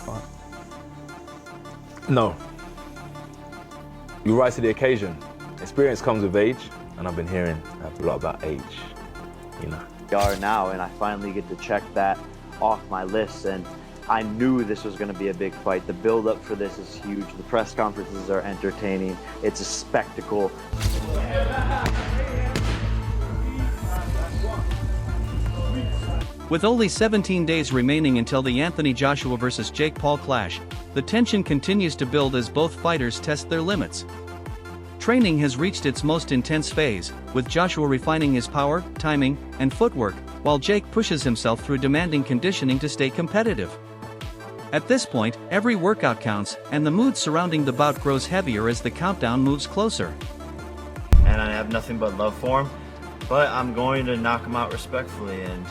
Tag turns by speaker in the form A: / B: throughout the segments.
A: fight?
B: No. You rise to the occasion. Experience comes with age, and I've been hearing a lot about age, you know.
C: We are now, and I finally get to check that off my list, and I knew this was going to be a big fight. The build-up for this is huge. The press conferences are entertaining. It's a spectacle.
D: With only 17 days remaining until the Anthony Joshua vs. Jake Paul clash, the tension continues to build as both fighters test their limits. Training has reached its most intense phase, with Joshua refining his power, timing, and footwork, while Jake pushes himself through demanding conditioning to stay competitive. At this point, every workout counts, and the mood surrounding the bout grows heavier as the countdown moves closer.
E: And I have nothing but love for him, but I'm going to knock him out respectfully, and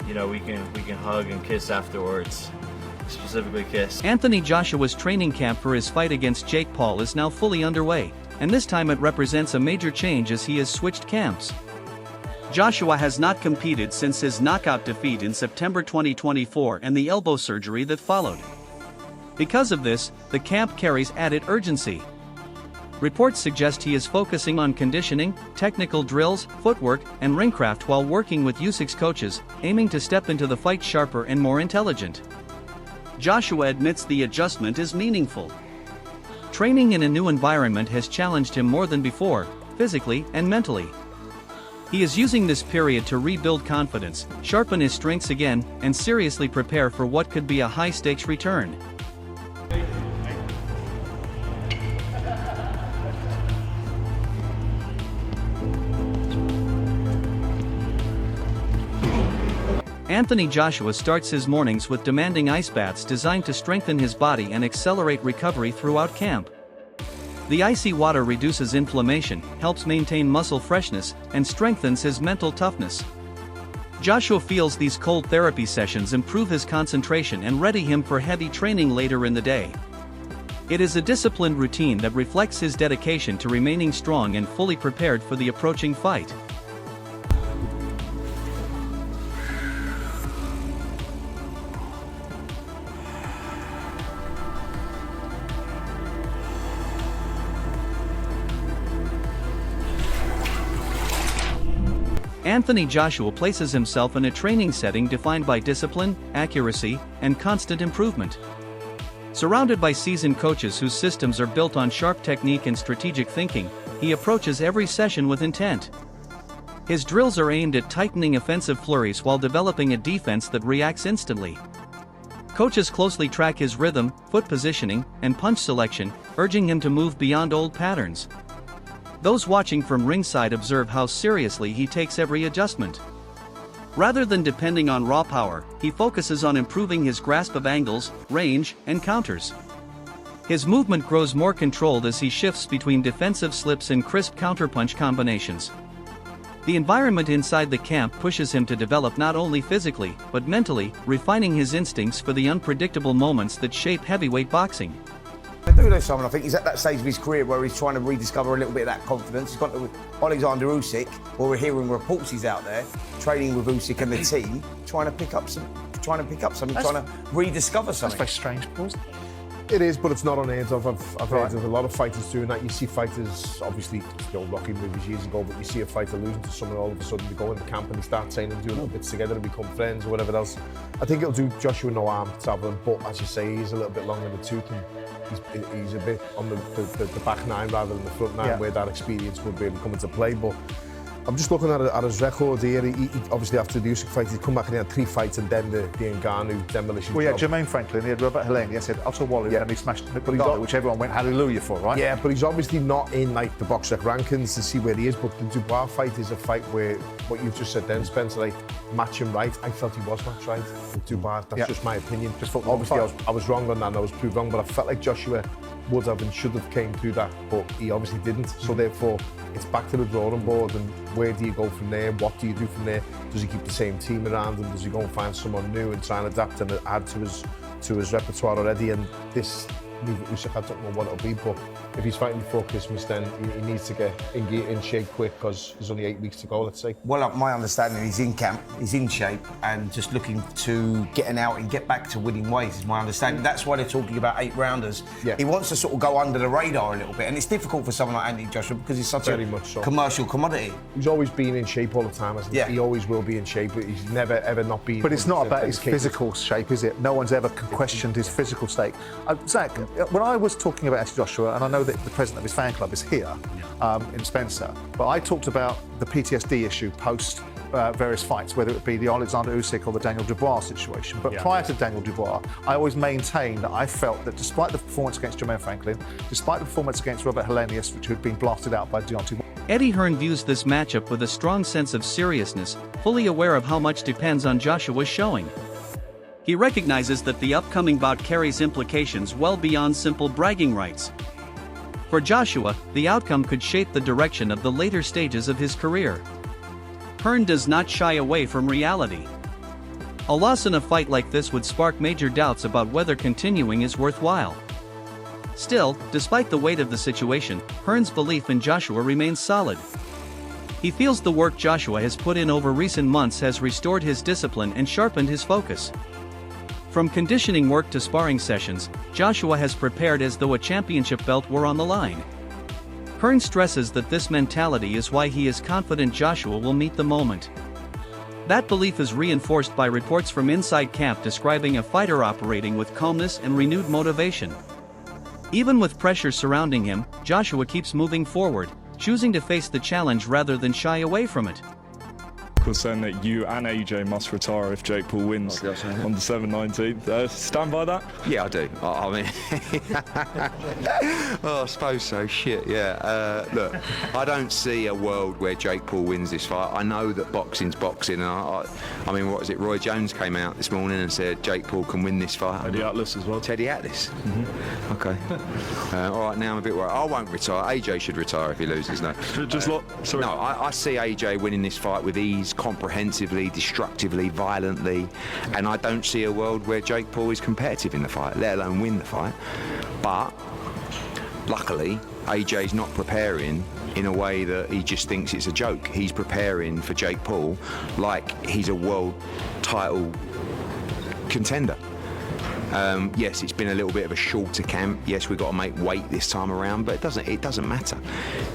E: you know, we can hug and kiss afterwards. Specifically kiss.
D: Anthony Joshua's training camp for his fight against Jake Paul is now fully underway, and this time it represents a major change as he has switched camps. Joshua has not competed since his knockout defeat in September 2024 and the elbow surgery that followed. Because of this, the camp carries added urgency. Reports suggest he is focusing on conditioning, technical drills, footwork, and ringcraft while working with Usyk's coaches, aiming to step into the fight sharper and more intelligent. Joshua admits the adjustment is meaningful. Training in a new environment has challenged him more than before, physically and mentally. He is using this period to rebuild confidence, sharpen his strengths again, and seriously prepare for what could be a high-stakes return. Anthony Joshua starts his mornings with demanding ice baths designed to strengthen his body and accelerate recovery throughout camp. The icy water reduces inflammation, helps maintain muscle freshness, and strengthens his mental toughness. Joshua feels these cold therapy sessions improve his concentration and ready him for heavy training later in the day. It is a disciplined routine that reflects his dedication to remaining strong and fully prepared for the approaching fight. Anthony Joshua places himself in a training setting defined by discipline, accuracy, and constant improvement. Surrounded by seasoned coaches whose systems are built on sharp technique and strategic thinking, he approaches every session with intent. His drills are aimed at tightening offensive flurries while developing a defense that reacts instantly. Coaches closely track his rhythm, foot positioning, and punch selection, urging him to move beyond old patterns. Those watching from ringside observe how seriously he takes every adjustment. Rather than depending on raw power, he focuses on improving his grasp of angles, range, and counters. His movement grows more controlled as he shifts between defensive slips and crisp counterpunch combinations. The environment inside the camp pushes him to develop not only physically, but mentally, refining his instincts for the unpredictable moments that shape heavyweight boxing.
A: I do know, Simon. I think he's at that stage of his career where he's trying to rediscover a little bit of that confidence. He's gone to Alexander Usyk, where we're hearing reports he's out there training with Usyk and the team, trying to pick up something, trying to rediscover something.
F: That's very strange, Paul.
G: It is, but it's not unheard of. I've heard of a lot of fighters doing that. You see fighters, obviously, the old Rocky movies years ago, but you see a fighter losing to someone, all of a sudden they go in the camp and they start training and do little bits together and become friends or whatever else. I think it'll do Joshua no harm to have him, but as you say, he's a little bit long in the tooth and he's a bit on the back nine rather than the front nine, where that experience would really come into play. But I'm just looking at his record here. He obviously, after the Usyk fight, he'd come back and he had 3 fights and then the Ngannou demolition.
F: Well, yeah, Jermaine Franklin, he had Robert Helene, he had Otto Wallin, and he smashed Ngannou, which everyone went hallelujah for, right?
G: Yeah, but he's obviously not in like the box rec rankings to see where he is. But the Dubois fight is a fight where what you've just said then, Spencer, like match him right. I felt he was match right with Dubois. That's just my opinion. Just obviously, I was wrong on that. And I was proved wrong, but I felt like Joshua would have and should have came through that, but he obviously didn't. So therefore, it's back to the drawing board. And where do you go from there? What do you do from there? Does he keep the same team around him? Does he go and find someone new and try and adapt and add to his repertoire already? And this move at Usyk. I don't know what it'll be, but if he's fighting before Christmas, then he needs to get in shape quick because there's only 8 weeks to go, let's say.
A: Well, my understanding, he's in camp, he's in shape, and just looking to get an out and get back to winning ways, is my understanding. That's why they're talking about 8-rounders.
G: Yeah.
A: He wants to sort of go under the radar a little bit, and it's difficult for someone like Anthony Joshua because he's such
G: Very
A: a
G: much so.
A: commercial commodity.
G: He's always been in shape all the time, hasn't he?
A: Yeah.
G: He always will be in shape. He's never, ever not been...
F: But it's not about his
G: capable.
F: physical shape, is it? No one's ever questioned his physical state. Zach, when I was talking about Anthony Joshua, and I know that the president of his fan club is here in Spencer, but I talked about the PTSD issue post various fights, whether it be the Alexander Usyk or the Daniel Dubois situation. But prior to Daniel Dubois, I always maintained that I felt that despite the performance against Jermaine Franklin, despite the performance against Robert Helenius, which had been blasted out by Deontay,
D: Eddie Hearn views this matchup with a strong sense of seriousness, fully aware of how much depends on Joshua's showing. He recognizes that the upcoming bout carries implications well beyond simple bragging rights. For Joshua, the outcome could shape the direction of the later stages of his career. Hearn does not shy away from reality. A loss in a fight like this would spark major doubts about whether continuing is worthwhile. Still, despite the weight of the situation, Hearn's belief in Joshua remains solid. He feels the work Joshua has put in over recent months has restored his discipline and sharpened his focus. From conditioning work to sparring sessions, Joshua has prepared as though a championship belt were on the line. Hearn stresses that this mentality is why he is confident Joshua will meet the moment. That belief is reinforced by reports from inside camp describing a fighter operating with calmness and renewed motivation. Even with pressure surrounding him, Joshua keeps moving forward, choosing to face the challenge rather than shy away from it.
H: Was saying that you and AJ must retire if Jake Paul wins on December 19th. Stand by that?
I: Yeah, I do. I mean, oh, I suppose so. Shit, yeah. Look, I don't see a world where Jake Paul wins this fight. I know that boxing's boxing. I mean, what is it? Roy Jones came out this morning and said Jake Paul can win this fight.
H: Teddy Atlas as well.
I: Teddy Atlas. Okay. All right, now I'm a bit worried. I won't retire. AJ should retire if he loses. No.
H: Sorry.
I: No, I see AJ winning this fight with ease, comprehensively, destructively, violently, and I don't see a world where Jake Paul is competitive in the fight, let alone win the fight. But luckily, AJ's not preparing in a way that he just thinks it's a joke. He's preparing for Jake Paul like he's a world title contender. Yes, it's been a little bit of a shorter camp. Yes, we've got to make weight this time around, but it doesn't matter.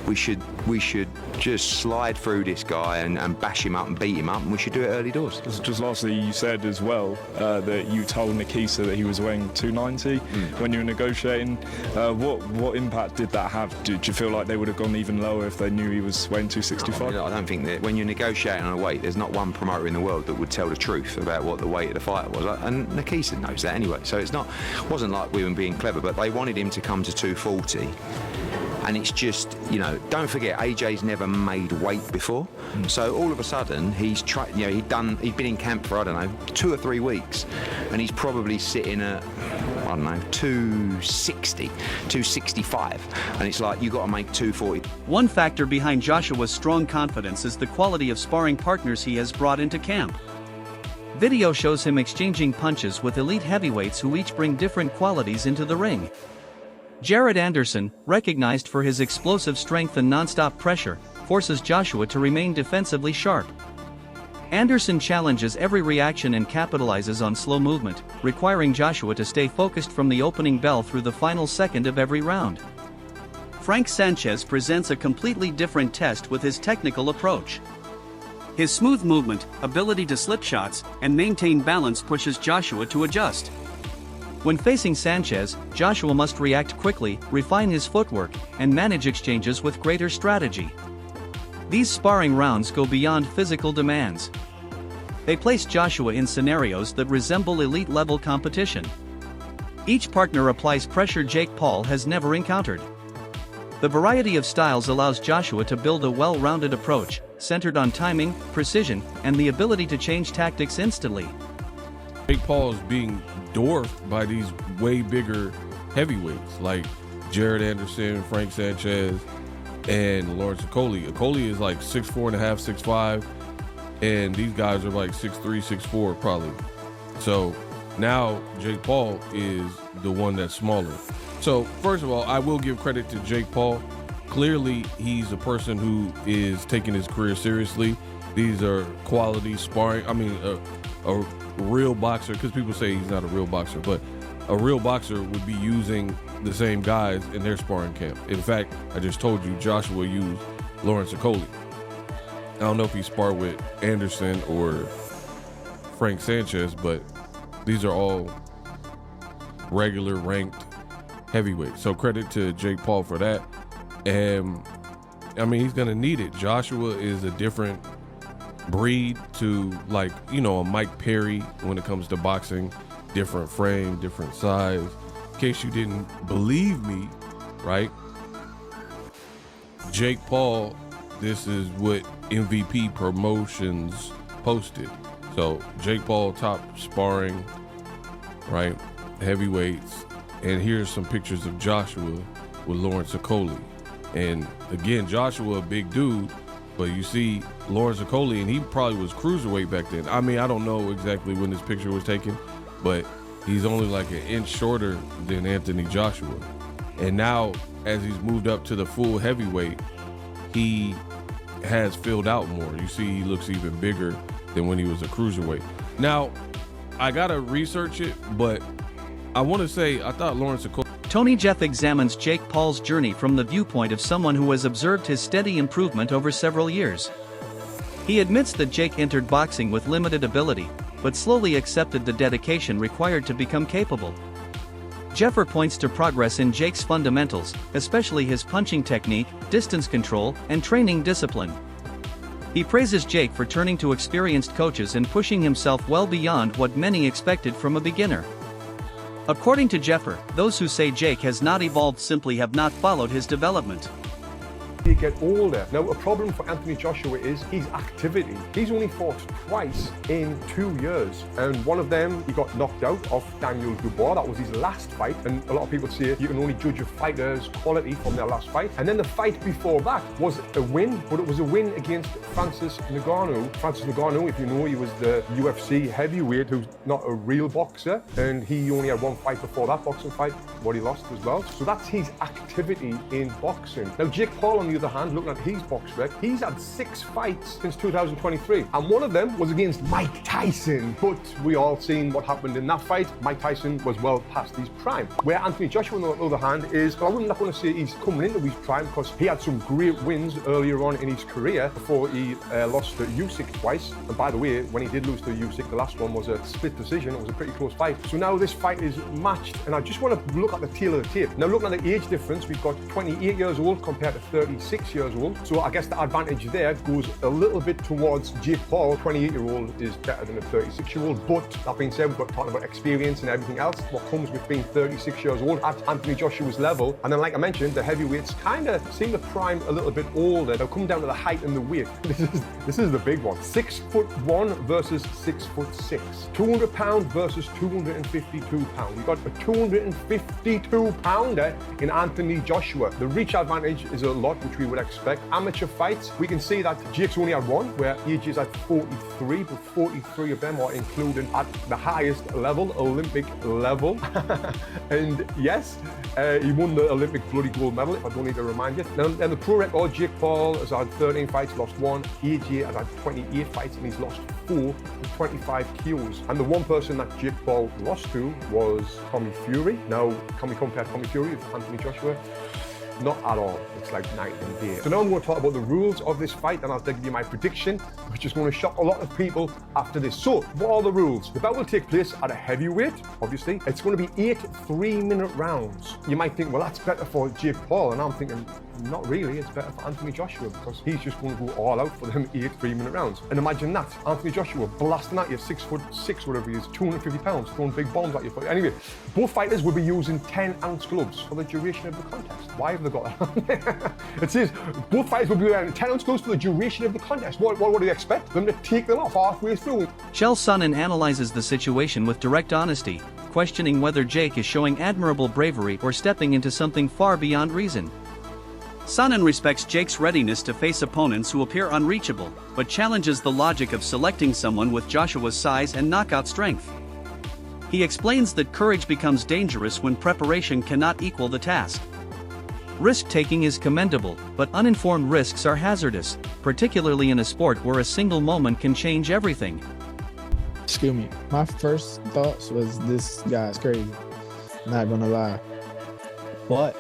I: We should just slide through this guy and bash him up and beat him up, and we should do it early doors.
H: Just lastly, you said as well that you told Nikisa that he was weighing 290 when you were negotiating. What impact did that have? Did you feel like they would have gone even lower if they knew he was weighing 265?
I: I don't think that when you're negotiating on a weight, there's not one promoter in the world that would tell the truth about what the weight of the fighter was, and Nikisa knows that anyway. So it wasn't like we were being clever, but they wanted him to come to 240. And it's just, don't forget, AJ's never made weight before. So all of a sudden, he's he'd been in camp for, 2 or 3 weeks, and he's probably sitting at, 260, 265. And it's like, you got to make 240.
D: One factor behind Joshua's strong confidence is the quality of sparring partners he has brought into camp. Video shows him exchanging punches with elite heavyweights who each bring different qualities into the ring. Jared Anderson, recognized for his explosive strength and non-stop pressure, forces Joshua to remain defensively sharp. Anderson challenges every reaction and capitalizes on slow movement, requiring Joshua to stay focused from the opening bell through the final second of every round. Frank Sanchez presents a completely different test with his technical approach. His smooth movement, ability to slip shots, and maintain balance pushes Joshua to adjust. When facing Sanchez, Joshua must react quickly, refine his footwork, and manage exchanges with greater strategy. These sparring rounds go beyond physical demands. They place Joshua in scenarios that resemble elite-level competition. Each partner applies pressure Jake Paul has never encountered. The variety of styles allows Joshua to build a well-rounded approach, centered on timing, precision, and the ability to change tactics instantly.
J: Jake Paul is being dwarfed by these way bigger heavyweights like Jared Anderson, Frank Sanchez, and Lawrence Okolie. Okolie is like 6'4.5", 6'5", and these guys are like 6'3", 6'4", probably. So now Jake Paul is the one that's smaller. So, first of all, I will give credit to Jake Paul. Clearly, he's a person who is taking his career seriously. These are quality sparring. I mean, a real boxer, because people say he's not a real boxer, but a real boxer would be using the same guys in their sparring camp. In fact, I just told you Joshua used Lawrence Okoli. I don't know if he sparred with Anderson or Frank Sanchez, but these are all regular ranked heavyweights. So credit to Jake Paul for that. And I mean, he's going to need it. Joshua is a different breed to, like, you know, a Mike Perry when it comes to boxing. Different frame, different size. In case you didn't believe me, right? Jake Paul, this is what MVP Promotions posted. So Jake Paul top sparring, right? Heavyweights. And here's some pictures of Joshua with Lawrence Okoli. And again, Joshua, a big dude, but you see Lawrence Okoli, and he probably was cruiserweight back then. I mean, I don't know exactly when this picture was taken, but he's only like an inch shorter than Anthony Joshua. And now, as he's moved up to the full heavyweight, he has filled out more. You see, he looks even bigger than when he was a cruiserweight. Now, I gotta research it, but I want to say I thought Lawrence Okoli.
D: Tony Jeff examines Jake Paul's journey from the viewpoint of someone who has observed his steady improvement over several years. He admits that Jake entered boxing with limited ability, but slowly accepted the dedication required to become capable. Jeffer points to progress in Jake's fundamentals, especially his punching technique, distance control, and training discipline. He praises Jake for turning to experienced coaches and pushing himself well beyond what many expected from a beginner. According to Jeffer, those who say Jake has not evolved simply have not followed his development.
K: You get older. Now, a problem for Anthony Joshua is his activity. He's only fought twice in 2 years, and one of them he got knocked out off Daniel Dubois. That was his last fight, and a lot of people say you can only judge a fighter's quality from their last fight. And then the fight before that was a win, but it was a win against Francis Ngannou. Francis Ngannou, if you know, he was the UFC heavyweight who's not a real boxer, and he only had one fight before that boxing fight, what he lost as well. So that's his activity in boxing. Now, Jake Paul, on the other hand, looking at his box rec, he's had 6 fights since 2023, and one of them was against Mike Tyson. But we all seen what happened in that fight. Mike Tyson was well past his prime. Where Anthony Joshua, on the other hand, is, well, I'm not going to say he's coming into his prime, because he had some great wins earlier on in his career before he lost to Usyk twice. And by the way, when he did lose to Usyk, the last one was a split decision. It was a pretty close fight. So now this fight is matched, and I just want to look at the tail of the tape. Now, looking at the age difference, we've got 28 years old compared to 36 years old. So I guess the advantage there goes a little bit towards Jake Paul. 28-year-old is better than a 36-year-old. But that being said, we've got talking about experience and everything else. What comes with being 36 years old at Anthony Joshua's level. And then, like I mentioned, the heavyweights kind of seem to prime a little bit older. They'll come down to the height and the weight. This is the big one. 6'1" versus 6'6". 200 pound versus 252 pound. We've got a 252 pounder in Anthony Joshua. The reach advantage is a lot, which we would expect. Amateur fights, we can see that Jake's only had one, where age is at 43, but 43 of them are included at the highest level, Olympic level. And yes, he won the Olympic bloody gold medal, if I don't need to remind you. Now, in the pro record, Jake Paul has had 13 fights, lost 1. AJ has had 28 fights, and he's lost 4 with 25 KOs. And the one person that Jake Paul lost to was Tommy Fury. Now, can we compare Tommy Fury with Anthony Joshua? Not at all. It's like night and day. So now I'm going to talk about the rules of this fight, and I'll give you my prediction, which is going to shock a lot of people after this. So, what are the rules? The bout will take place at a heavyweight, obviously. It's going to be 8 3-minute rounds. You might think, well, that's better for Jake Paul, and I'm thinking, not really. It's better for Anthony Joshua, because he's just going to go all out for them 8 3-minute rounds. And imagine that, Anthony Joshua blasting at you, 6'6", whatever he is, 250 pounds, throwing big bombs at you. Anyway, both fighters will be using 10-ounce gloves for the duration of the contest. Why have they got that? It says both fighters will be wearing 10-ounce gloves for the duration of the contest. What do you expect? Them to take them off halfway through?
D: Chael Sonnen analyzes the situation with direct honesty, questioning whether Jake is showing admirable bravery or stepping into something far beyond reason. Sonnen respects Jake's readiness to face opponents who appear unreachable, but challenges the logic of selecting someone with Joshua's size and knockout strength. He explains that courage becomes dangerous when preparation cannot equal the task. Risk-taking is commendable, but uninformed risks are hazardous, particularly in a sport where a single moment can change everything.
L: Excuse me. My first thoughts was, this guy's crazy. Not gonna lie. But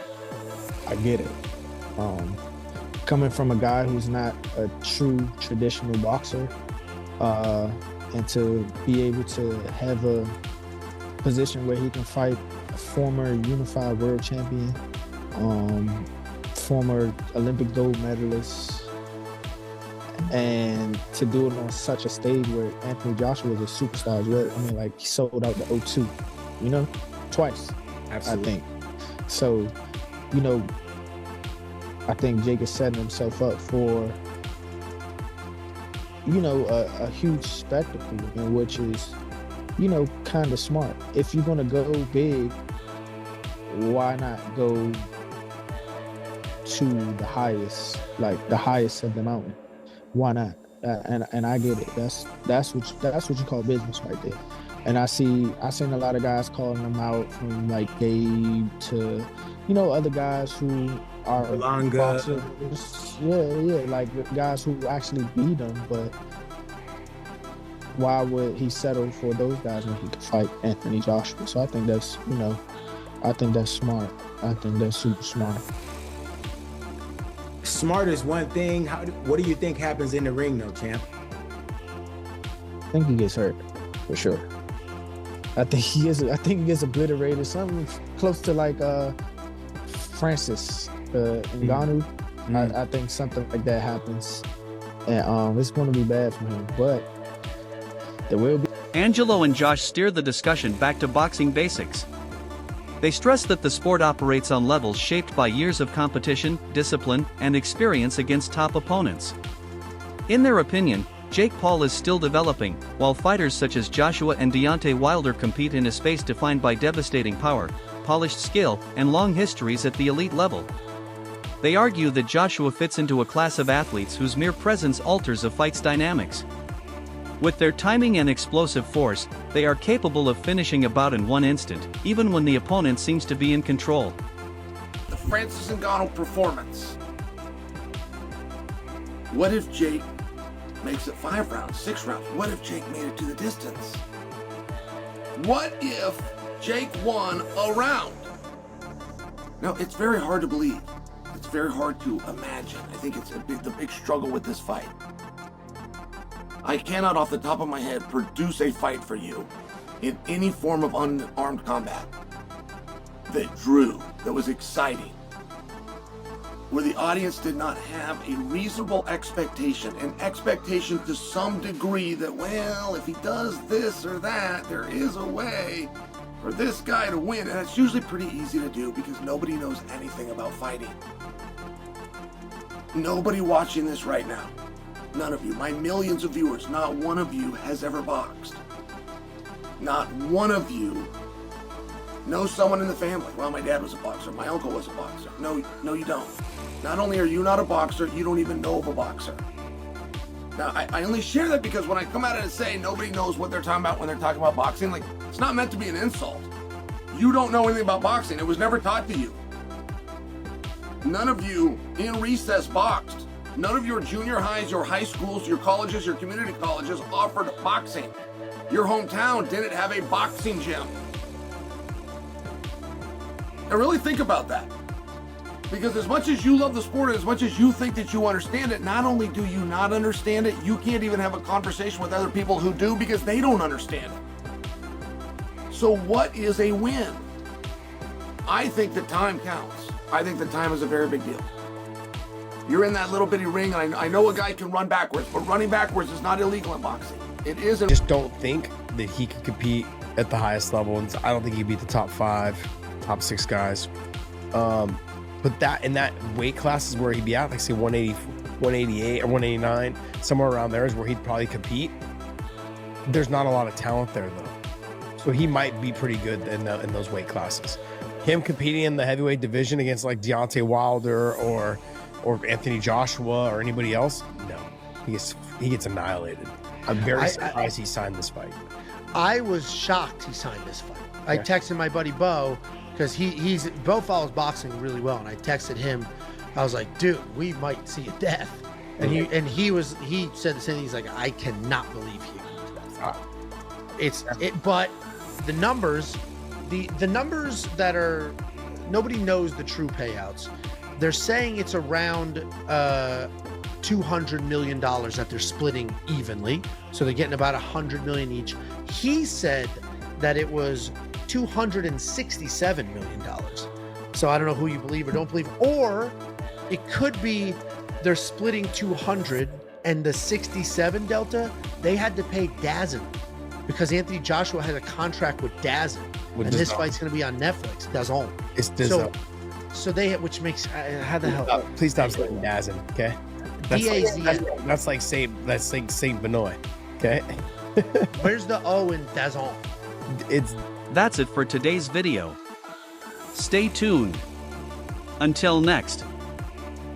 L: I get it. Coming from a guy who's not a true traditional boxer, and to be able to have a position where he can fight a former unified world champion, former Olympic gold medalist, and to do it on such a stage where Anthony Joshua was a superstar as well. I mean, like, he sold out the O2, you know, twice. Absolutely. I think. So, you know, I think Jake is setting himself up for, you know, a huge spectacle, and which is, you know, kind of smart. If you're gonna go big, why not go to the highest, like the highest of the mountain? Why not? And I get it. That's what you call business right there. And I've seen a lot of guys calling them out, from like Gabe to, you know, other guys who are boxers. Yeah, like guys who actually beat them. But why would he settle for those guys when he could fight Anthony Joshua? So I think that's, you know, I think that's smart. I think that's super smart.
M: Smart is one thing. What do you think happens in the ring, though, champ?
L: I think he gets hurt, for sure. I think he gets obliterated. Something close to like Francis Ngannou. I think something like that happens, and it's going to be bad for him. But there will be.
D: Angelo and Josh steer the discussion back to boxing basics. They stress that the sport operates on levels shaped by years of competition, discipline, and experience against top opponents. In their opinion, Jake Paul is still developing, while fighters such as Joshua and Deontay Wilder compete in a space defined by devastating power, polished skill, and long histories at the elite level. They argue that Joshua fits into a class of athletes whose mere presence alters a fight's dynamics. With their timing and explosive force, they are capable of finishing a bout in one instant, even when the opponent seems to be in control.
N: The Francis Ngannou performance. What if Jake makes it 5 rounds, 6 rounds? What if Jake made it to the distance? What if Jake won a round? Now, it's very hard to believe. It's very hard to imagine. I think it's the big struggle with this fight. I cannot, off the top of my head, produce a fight for you in any form of unarmed combat that drew, that was exciting, where the audience did not have a reasonable expectation, an expectation to some degree that, well, if he does this or that, there is a way for this guy to win. And it's usually pretty easy to do because nobody knows anything about fighting. Nobody watching this right now, none of you, my millions of viewers, not one of you has ever boxed. Not one of you knows someone in the family. Well, my dad was a boxer, my uncle was a boxer. No, you don't. Not only are you not a boxer, you don't even know of a boxer. Now, I only share that because when I come out and say nobody knows what they're talking about when they're talking about boxing, like, it's not meant to be an insult. You don't know anything about boxing. It was never taught to you. None of you in recess boxed. None of your junior highs, your high schools, your colleges, your community colleges offered boxing. Your hometown didn't have a boxing gym. Now really think about that. Because as much as you love the sport, as much as you think that you understand it, not only do you not understand it, you can't even have a conversation with other people who do because they don't understand it. So what is a win? I think that time counts. I think that time is a very big deal. You're in that little bitty ring, and I know a guy can run backwards, but running backwards is not illegal in boxing. It is.
O: I just don't think that he could compete at the highest level, and I don't think he'd beat the top 5, top 6 guys. But that in that weight class is where he'd be at, like say 180, 188 or 189, somewhere around there is where he'd probably compete. There's not a lot of talent there though, so he might be pretty good in those weight classes. Him competing in the heavyweight division against like Deontay Wilder or Anthony Joshua or anybody else, no, he gets annihilated. I'm very surprised he signed this fight.
P: I was shocked he signed this fight. I texted my buddy Bo, because Bo follows boxing really well, and I texted him. I was like, dude, we might see a death. And he said the same thing. He's like, I cannot believe he but the numbers, the numbers that are, nobody knows the true payouts. They're saying it's around $200 million that they're splitting evenly. So they're getting about $100 million each. He said that it was $267 million. So I don't know who you believe or don't believe, or it could be they're splitting 200 and the 67 delta, they had to pay DAZN because Anthony Joshua has a contract with DAZN. And this fight's going to be on Netflix. DAZN.
O: It's DAZN.
P: So they, which makes, how the hell?
O: Please stop saying DAZN, okay? That's like Saint Benoit, okay?
P: Where's the O in DAZN?
D: That's it for today's video. Stay tuned. Until next.